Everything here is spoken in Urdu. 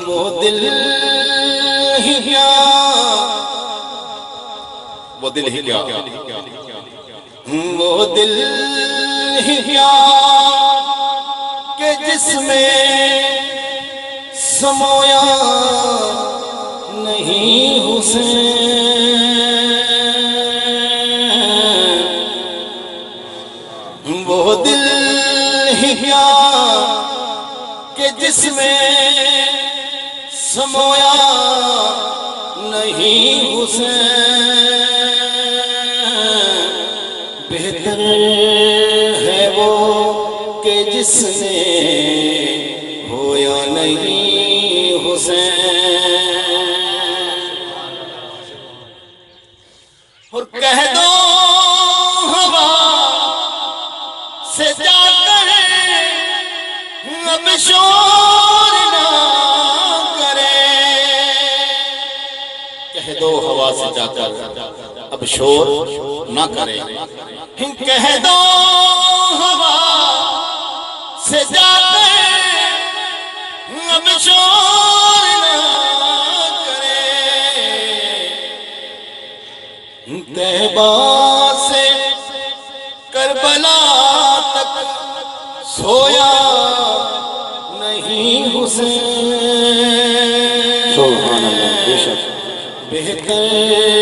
وہ دل ہی کیا، وہ دل ہی کیا، وہ دل ہی کیا کہ جس میں سمویا نہیں حسین، وہ دل ہی کیا کہ جس میں سمویا نہیں حسین، بہتر ہے وہ کہ جس نے ہویا نہیں حسین۔ اور کہہ دو ہوا سے جا کر اب شور نہ کرے، کہہ دو ہوا سے جا کر اب شور نہ کرے، کہہ دو ہوا سے جا کر اب شور نہ کرے، طیبہ سے کربلا تک سویا نہیں حسین، سبحان اللہ، بے شک بہتر